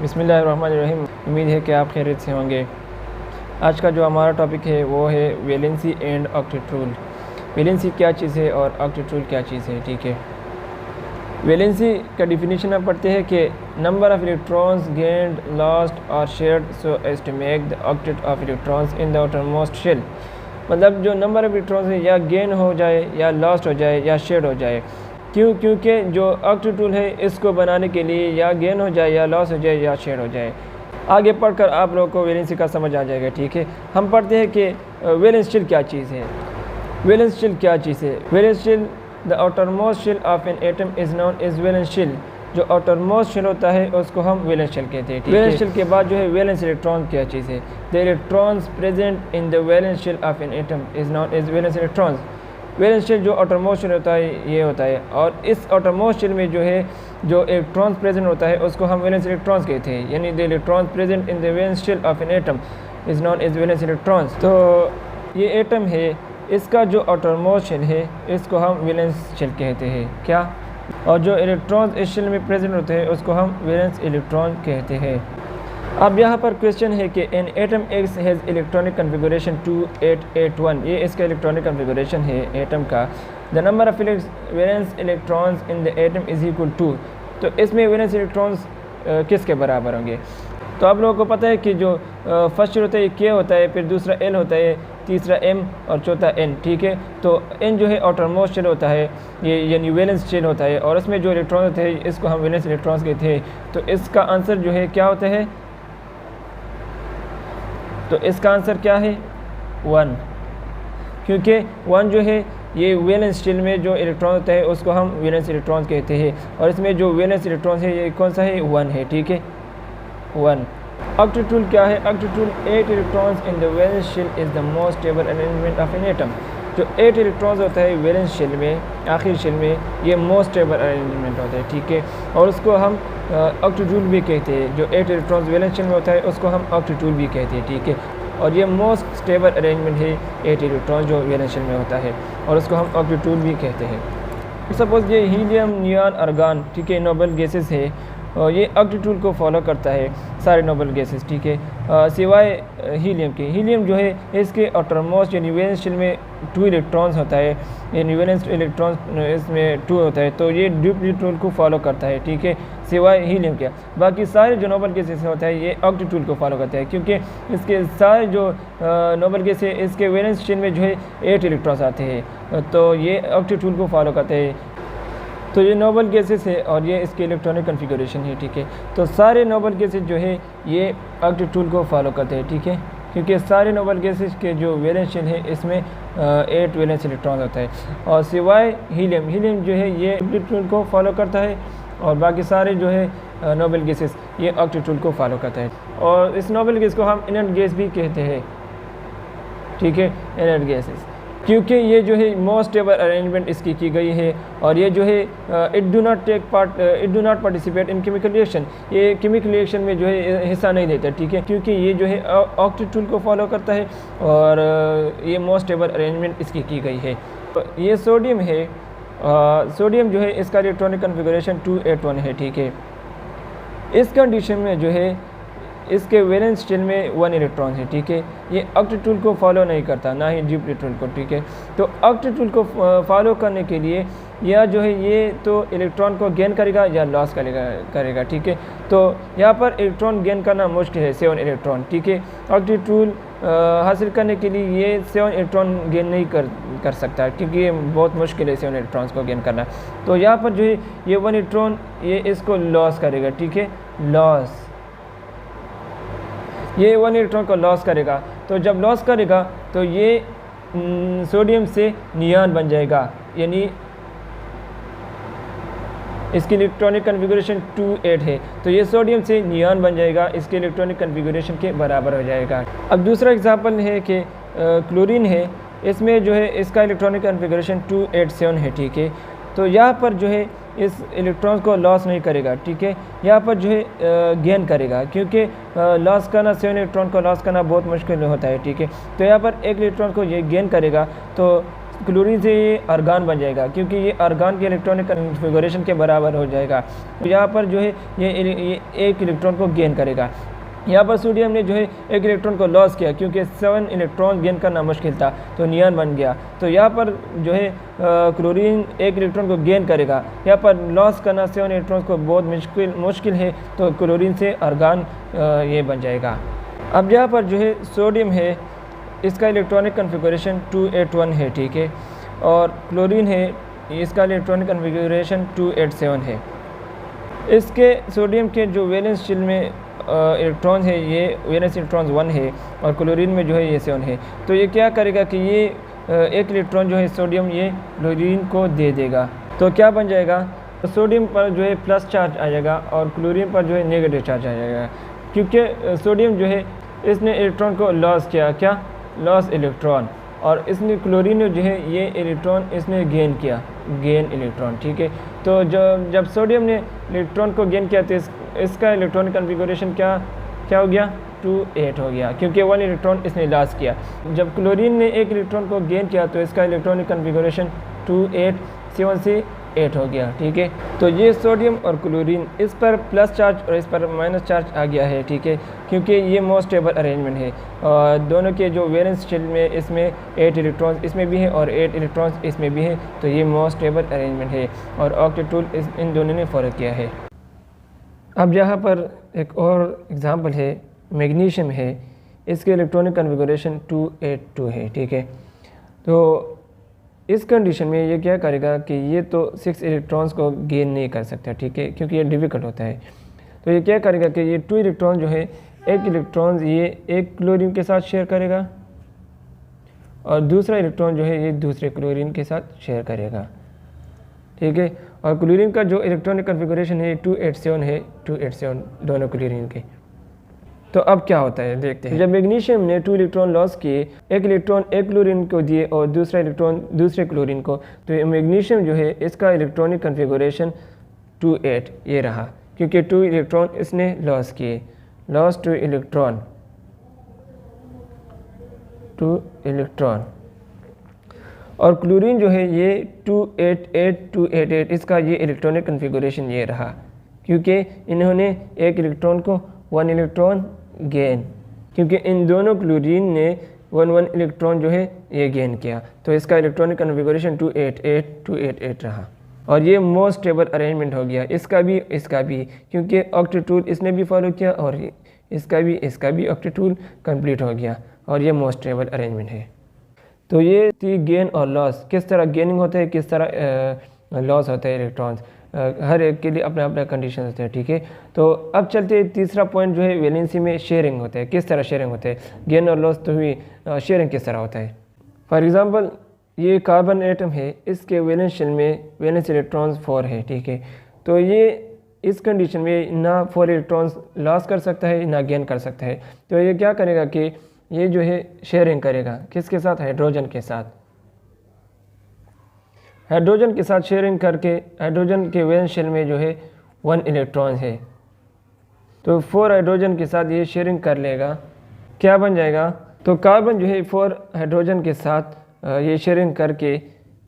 बिस्मिल्लाहिर्रहमानिर्रहीम। उम्मीद है कि आप खैरियत से होंगे। आज का जो हमारा टॉपिक है वो है valency and octet rule. Valency क्या चीज़ है और ऑक्टेट रूल क्या चीज़ है, ठीक है। वैलेंसी का डिफिनीशन आप पढ़ते हैं कि number of electrons gained, lost और shared so as to make the octet of electrons in the outermost shell. मतलब जो नंबर ऑफ इलेक्ट्रॉन्स है या गेन हो जाए या लॉस्ट हो जाए या शेयर्ड हो जाए। क्योंकि जो ऑक्टेट रूल है इसको बनाने के लिए या गेन हो जाए या लॉस हो जाए या शेयर हो जाए। आगे पढ़कर आप लोगों को वैलेंसी का समझ आ जाएगा, ठीक है। हम पढ़ते हैं कि वैलेंस शेल क्या चीज़ है। वैलेंस शेल क्या चीज़ है? Valence shell the outermost shell of an atom is known as valence shell. जो आउटरमोस्ट शेल होता है उसको हम वैलेंस शेल कहते हैं। वैलेंस शेल के बाद जो है वैलेंस इलेक्ट्रॉन क्या चीज़ है? The electrons present in the valence shell of an atom is known as valence electrons. Valence shell जो आउटरमोस्ट शेल होता है ये होता है, और इस आउटरमोस्ट शेल में जो है जो इलेक्ट्रॉन्स प्रेजेंट होता है उसको हम वैलेंस इलेक्ट्रॉन्स कहते हैं। यानी the electrons present in the valence shell of an atom is known as valence electrons. तो ये एटम है, इसका जो आउटरमोस्ट शेल है इसको हम वैलेंस शेल कहते हैं। क्या? और जो इलेक्ट्रॉन्स इस शेल में प्रेजेंट होते हैं उसको हम वैलेंस इलेक्ट्रॉन कहते हैं। अब यहाँ पर क्वेश्चन है कि an atom X has electronic configuration 2881। ये इसका इलेक्ट्रॉनिक कन्फिगरेशन है एटम का। The number of valence electrons in the atom is equal to. तो इसमें वैलेंस इलेक्ट्रॉन्स किसके बराबर होंगे? तो आप लोगों को पता है कि जो फर्स्ट होता है के होता है, फिर दूसरा एल होता है, तीसरा एम और चौथा एन, ठीक है। तो एन जो है आउटरमोस्ट शेल होता है, ये यानी वैलेंस शेल होता है, और इसमें जो इलेक्ट्रॉन होते हैं इसको हम वैलेंस इलेक्ट्रॉन्स कहते हैं। तो इसका आंसर जो है क्या होता है? तो इसका आंसर क्या है? 1। क्योंकि 1 जो है ये वैलेंस शेल में जो इलेक्ट्रॉन होता है उसको हम वैलेंस इलेक्ट्रॉन्स कहते हैं, और इसमें जो वैलेंस इलेक्ट्रॉन्स है ये कौन सा है? 1 है, ठीक है, 1। ऑक्टेट रूल क्या है? Octet rule 8 electrons in the valence shell is the most stable arrangement of an atom. जो 8 इलेक्ट्रॉन्स होता है वैलेंस शेल में, आखिरी शेल में, ये मोस्ट स्टेबल अरेंजमेंट होता है, ठीक है। और उसको हम ऑक्टेट रूल भी कहते हैं। जो 8 इलेक्ट्रॉन्स वैलेंस शेल में होता है उसको हम ऑक्टेट रूल भी कहते हैं, ठीक है। और ये मोस्ट स्टेबल अरेंजमेंट है 8 इलेक्ट्रॉन जो वैलेंस शेल में होता है, और उसको हम ऑक्टेट रूल भी कहते हैं। सपोज ये हीलियम, नियॉन, आर्गन, ठीक है, नोबल गैसेस है, और ये ऑक्टेट रूल को फॉलो करता है सारे नोबल गैसेस, ठीक है, सिवाय हीलियम के। हीलियम जो है इसके आउटरमोस्ट यानी वैलेंस शेल में 2 इलेक्ट्रॉन्स होता है, यानी वैलेंस इलेक्ट्रॉन इसमें 2 होता है, तो ये ड्यूप्लीकेट रूल को फॉलो करता है, ठीक है, सिवाय हीलियम के। बाकी सारे जो नोबल गैसेस होता है ये ऑक्टेट रूल को फॉलो करते हैं, क्योंकि इसके सारे जो नोबल गैस है इसके वैलेंस शेल में जो है 8 इलेक्ट्रॉन्स आते हैं, तो ये ऑक्टेट रूल को फॉलो करते हैं। तो ये नोबल गैसेस है और ये इसके इलेक्ट्रॉनिक कन्फिगरेशन है, ठीक है। तो सारे नोबल गैसेस जो है ये ऑक्टेट रूल को फॉलो करते हैं, ठीक है, क्योंकि सारे नोबल गैसेस के जो वैलेंस शेल है इसमें 8 वैलेंस इलेक्ट्रॉन होता है, और सिवाय हीलियम, हीलियम जो है ये ऑक्टेट रूल को फॉलो करता है, और बाकी सारे जो है नोबल गैसेस ये ऑक्टेट रूल को फॉलो करता है। और इस नोबल गैस को हम इनर्ट गैस भी कहते हैं, ठीक है, इनर्ट गैसेस, क्योंकि ये जो है मोस्ट स्टेबल अरेंजमेंट इसकी की गई है, और ये जो है it do not participate in chemical reaction. ये केमिकल रिएक्शन में जो है हिस्सा नहीं लेता, ठीक है, क्योंकि ये जो है ऑक्टेट रूल को फॉलो करता है, और ये मोस्ट स्टेबल अरेंजमेंट इसकी की गई है। तो ये सोडियम है, सोडियम जो है इसका इलेक्ट्रॉनिक कन्फिगरेशन 281 है, ठीक है। इस कंडीशन में जो है इसके वैलेंस शेल में 1 इलेक्ट्रॉन है, ठीक है। ये ऑक्टेट रूल को फॉलो नहीं करता, ना ही ड्यूप्लीकेट रूल को, ठीक है। तो ऑक्टेट रूल को फॉलो करने के लिए या जो है ये तो इलेक्ट्रॉन को गेन करेगा या लॉस करेगा, ठीक है। तो यहाँ पर इलेक्ट्रॉन गेन करना मुश्किल है, 7 इलेक्ट्रॉन, ठीक है। ऑक्टेट रूल हासिल करने के लिए ये 7 इलेक्ट्रॉन गेन नहीं कर सकता, क्योंकि ये बहुत मुश्किल है 7 इलेक्ट्रॉन्स को गेन करना। तो यहाँ पर जो है ये 1 इलेक्ट्रॉन ये इसको लॉस करेगा, ठीक है, लॉस, ये 1 इलेक्ट्रॉन को लॉस करेगा। तो जब लॉस करेगा तो ये सोडियम से नियॉन बन जाएगा, यानी इसकी इलेक्ट्रॉनिक कन्फिगरेशन 28 है, तो ये सोडियम से नियॉन बन जाएगा, इसके इलेक्ट्रॉनिक कन्फिगरेशन के बराबर हो जाएगा। अब दूसरा एग्जांपल है कि क्लोरीन है, इसमें जो है इसका इलेक्ट्रॉनिक कन्फिगरेशन 287 है, ठीक है। तो यहाँ पर जो है इस इलेक्ट्रॉन्स को लॉस नहीं करेगा, ठीक है, यहाँ पर जो है गेन करेगा, क्योंकि लॉस करना 7 इलेक्ट्रॉन को लॉस करना बहुत मुश्किल होता है, ठीक है। तो यहाँ पर 1 इलेक्ट्रॉन को ये गेन करेगा, तो क्लोरीन से ये आर्गान बन जाएगा, क्योंकि ये आर्गान के इलेक्ट्रॉनिक कन्फिगरेशन के बराबर हो जाएगा। तो यहाँ पर जो है ये एक इलेक्ट्रॉन को गेन करेगा। यहाँ पर सोडियम ने जो है एक इलेक्ट्रॉन को लॉस किया, क्योंकि 7 इलेक्ट्रॉन गेन करना मुश्किल था, तो नियॉन बन गया। तो यहाँ पर जो है क्लोरीन एक इलेक्ट्रॉन को गेन करेगा। यहाँ पर लॉस करना 7 इलेक्ट्रॉन को बहुत मुश्किल है, तो क्लोरीन से आर्गान ये बन जाएगा। अब यहाँ पर जो है सोडियम है, इसका इलेक्ट्रॉनिक कन्फिगरेशन 281 है, ठीक है, और क्लोरीन है, इसका इलेक्ट्रॉनिक कन्फिगरेशन 287 है। इसके सोडियम के जो वैलेंस शेल में इलेक्ट्रॉन है, ये वैलेंस इलेक्ट्रॉन 1 है, और क्लोरीन में जो है ये 7 है। तो ये क्या करेगा कि ये एक इलेक्ट्रॉन जो है सोडियम ये क्लोरीन को दे देगा। तो क्या बन जाएगा, तो सोडियम पर जो है प्लस चार्ज आ जाएगा और क्लोरीन पर जो है नेगेटिव चार्ज आ जाएगा, क्योंकि सोडियम जो है इसने इलेक्ट्रॉन को लॉस किया, क्या लॉस इलेक्ट्रॉन, और इसने क्लोरीन ने जो है ये इलेक्ट्रॉन इसने गेन किया, गेन इलेक्ट्रॉन, ठीक है। तो जब सोडियम ने इलेक्ट्रॉन को गेन किया तो इसका इलेक्ट्रॉनिक कन्फिगरेशन क्या हो गया, 2-8 हो गया, क्योंकि 1 इलेक्ट्रॉन इसने लॉस किया। जब क्लोरीन ने एक इलेक्ट्रॉन को गेन किया तो इसका इलेक्ट्रॉनिक कन्फिगरेशन 2-8 से 8 हो गया, ठीक है। तो ये सोडियम और क्लोरीन, इस पर प्लस चार्ज और इस पर माइनस चार्ज आ गया है, ठीक है, क्योंकि ये मोस्ट स्टेबल अरेंजमेंट है। और दोनों के जो वैलेंस शेल में इसमें 8 इलेक्ट्रॉन्स इसमें भी है और 8 इलेक्ट्रॉन्स इसमें भी है, तो ये मोस्ट स्टेबल अरेंजमेंट है, और ऑक्टेट टूल इन दोनों ने फ़र्क किया है। अब यहाँ पर एक और एग्ज़ाम्पल है, मैग्नीशियम है, इसके इलेक्ट्रॉनिक कन्फिगरेशन 282 है, ठीक है। तो इस कंडीशन में ये क्या करेगा कि ये तो 6 इलेक्ट्रॉन्स को गेन नहीं कर सकता, ठीक है, क्योंकि ये डिफ़िकल्ट होता है। तो ये क्या करेगा कि ये 2 इलेक्ट्रॉन जो है, एक इलेक्ट्रॉन ये एक क्लोरीन के साथ शेयर करेगा और दूसरा इलेक्ट्रॉन जो है ये दूसरे क्लोरीन के साथ शेयर करेगा, ठीक है। और क्लोरीन का जो इलेक्ट्रॉनिक कन्फिगरेशन है 287 है, 287 दोनों क्लोरीन के। तो अब क्या होता है देखते हैं। जब मैग्नीशियम ने 2 इलेक्ट्रॉन लॉस किए, एक इलेक्ट्रॉन एक क्लोरीन को दिए और दूसरा इलेक्ट्रॉन दूसरे क्लोरीन को, तो मैग्नीशियम जो है इसका इलेक्ट्रॉनिक कन्फिगरेशन 2-8 ये रहा, क्योंकि 2 इलेक्ट्रॉन इसने लॉस किए, लॉस 2 इलेक्ट्रॉन। और क्लोरीन जो है ये 288 इसका ये इलेक्ट्रॉनिक कन्फिगरेशन ये रहा, क्योंकि इन्होंने एक इलेक्ट्रॉन को 1 इलेक्ट्रॉन गेन, क्योंकि इन दोनों क्लोरीन ने 1 इलेक्ट्रॉन जो है ये गेन किया, तो इसका इलेक्ट्रॉनिक कन्फिगरेशन 288 रहा। और ये मोस्ट स्टेबल अरेंजमेंट हो गया, इसका भी, क्योंकि ऑक्टेट टूल इसने भी फॉलो किया और इसका भी ऑक्टेट टूल कंप्लीट हो गया, और ये मोस्ट स्टेबल अरेंजमेंट है। तो ये थी गेन और लॉस, किस तरह गेनिंग होता है, किस तरह लॉस होता है इलेक्ट्रॉन्स, हर एक के लिए अपना अपना कंडीशन होते हैं, ठीक है। तो अब चलते हैं तीसरा पॉइंट जो है वैलेंसी में शेयरिंग होता है, किस तरह शेयरिंग होता है, गेन और लॉस तो हुई, शेयरिंग किस तरह होता है। फॉर एग्जांपल ये कार्बन एटम है, इसके वैलेंस शेल में वैलेंस इलेक्ट्रॉन्स 4 है, ठीक है। तो ये इस कंडीशन में ना 4 इलेक्ट्रॉन्स लॉस कर सकता है ना गेन कर सकता है। तो ये क्या करेगा कि ये जो है शेयरिंग करेगा, किसके साथ, हाइड्रोजन के साथ। हाइड्रोजन के साथ शेयरिंग करके हाइड्रोजन के वैलेंस शेल में जो है 1 इलेक्ट्रॉन है, तो 4 हाइड्रोजन के साथ ये शेयरिंग कर लेगा, क्या बन जाएगा, तो कार्बन जो है 4 हाइड्रोजन के साथ ये शेयरिंग करके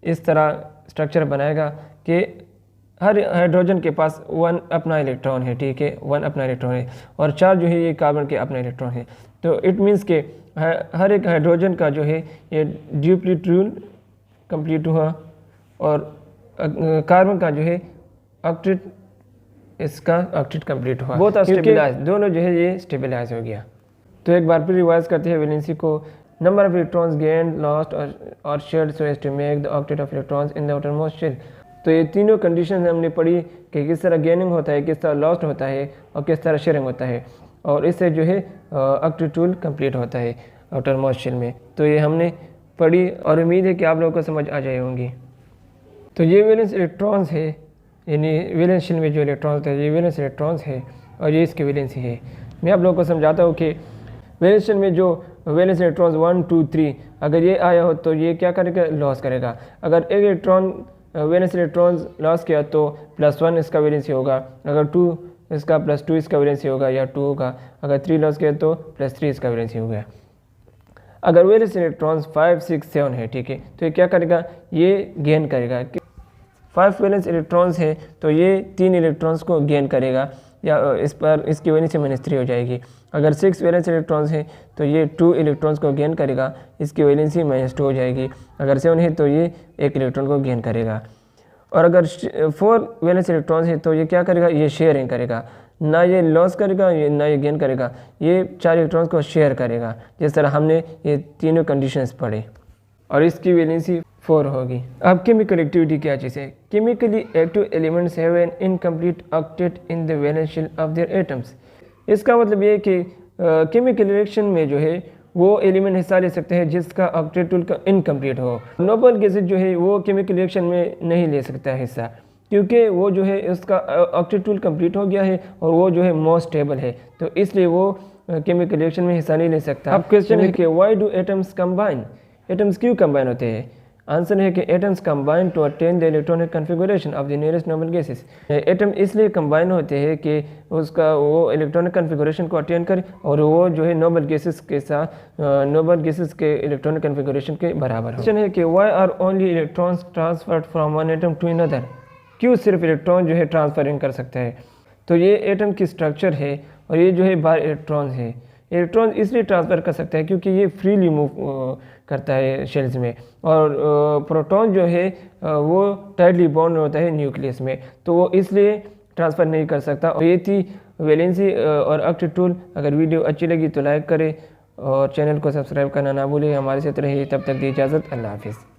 इस तरह स्ट्रक्चर बनाएगा कि हर हाइड्रोजन के पास 1 अपना इलेक्ट्रॉन है, ठीक है, 1 अपना इलेक्ट्रॉन है, और 4 जो है ये कार्बन के अपना इलेक्ट्रॉन है। तो इट मीन्स के हर एक हाइड्रोजन का जो है ये ड्यूप्लीट रूल कंप्लीट हुआ, और कार्बन का जो है ऑक्टेट, इसका ऑक्टेट कंप्लीट हुआ, बहुत स्टेबलाइज, दोनों जो है ये स्टेबलाइज हो गया। तो एक बार फिर रिवाइज करते हैं वैलेंसी को, number of electrons gained, lost और shared so as to make the octet of electrons in the outermost shell. तो ये तीनों कंडीशन हमने पढ़ी कि किस तरह गेनिंग होता है, किस तरह लॉस्ट होता है और किस तरह शेयरिंग होता है, और इससे जो है ऑक्टेट टूल कंप्लीट होता है आउटरमोस्ट शेल में। तो ये हमने पढ़ी और उम्मीद है कि आप लोगों को समझ आ जाए होंगी। तो ये वैलेंस इलेक्ट्रॉन्स है, यानी वैलेंस शेल में जो इलेक्ट्रॉन्स है ये वैलेंस इलेक्ट्रॉन्स है और ये इसकी वैलेंसी है। मैं आप लोगों को समझाता हूँ कि वैलेंस शेल में जो वैलेंस इलेक्ट्रॉन्स 1, 2, 3 अगर ये आया हो तो ये क्या करेगा, लॉस करेगा। अगर एक इलेक्ट्रॉन वैलेंस इलेक्ट्रॉन्स लॉस किया तो +1 इसका वैलेंसी होगा, अगर 2 इसका +2 इसका वैलेंसी होगा या 2 होगा, अगर 3 लॉस किया तो +3 इसका वैलेंसी हो गया। अगर वैलेंस इलेक्ट्रॉन्स 5, 6, 7 है, ठीक है, तो ये क्या करेगा, ये गेन करेगा। 5 वैलेंस इलेक्ट्रॉन्स है तो ये 3 इलेक्ट्रॉन्स को गेन करेगा, या इस पर इसकी वैलेंसी -3 हो जाएगी। अगर 6 वैलेंस इलेक्ट्रॉन्स है तो ये 2 इलेक्ट्रॉन्स को गेन करेगा, इसकी वैलेंसी -2 हो जाएगी। अगर 7 है तो ये 1 इलेक्ट्रॉन को गेन करेगा। और अगर 4 वैलेंस इलेक्ट्रॉन्स है तो ये क्या करेगा, ये शेयरिंग करेगा, ना ये लॉस करेगा ना ये गेन करेगा, ये 4 इलेक्ट्रॉन्स को शेयर करेगा। जिस तरह हमने ये तीनों कंडीशंस पढ़े और इसकी वैलेंसी 4 होगी। अब केमिकल एक्टिविटी क्या चीज़ है? Chemically active elements have an incomplete octet in the valence shell of their atoms. इसका मतलब ये है कि केमिकल रिएक्शन में जो है वो एलिमेंट हिस्सा ले सकते हैं जिसका ऑक्टेट का इनकम्प्लीट हो। नोबल गैसेज जो है वो केमिकल रिएक्शन में नहीं ले सकता है हिस्सा, क्योंकि वो जो है उसका ऑक्टेट टूल कंप्लीट हो गया है और वो जो है मोस्ट स्टेबल है, तो इसलिए वो केमिकल रिएक्शन में हिस्सा नहीं ले सकता। अब क्वेश्चन है कि why do atoms combine? Atoms क्यों कंबाइन होते हैं? आंसर है कि atoms combine to attain the electronic configuration of the nearest noble gases. Atom इसलिए कंबाइन होते हैं कि उसका वो इलेक्ट्रॉनिक कन्फिगुरेशन को अटेन करे और वो जो है नोबल गैसेस के साथ नोबल गैसेस के इलेक्ट्रॉनिक कन्फिगुरेशन के बराबर हो। क्वेश्चन है कि why are only electrons transferred from one atom to another? क्यों सिर्फ इलेक्ट्रॉन जो है ट्रांसफरिंग कर सकता है? तो ये एटम की स्ट्रक्चर है और ये जो है बाहर इलेक्ट्रॉन है। इलेक्ट्रॉन इसलिए ट्रांसफ़र कर सकता है क्योंकि ये फ्रीली मूव करता है शेल्स में, और प्रोटॉन जो है वो टाइटली बॉन्ड होता है न्यूक्लियस में, तो वो इसलिए ट्रांसफ़र नहीं कर सकता। और ये थी वैलेंसी और ऑक्टेट टूल। अगर वीडियो अच्छी लगी तो लाइक करें और चैनल को सब्सक्राइब करना ना भूलें। हमारे साथ रहिए, तब तक दी इजाज़त। अल्लाह हाफिज़।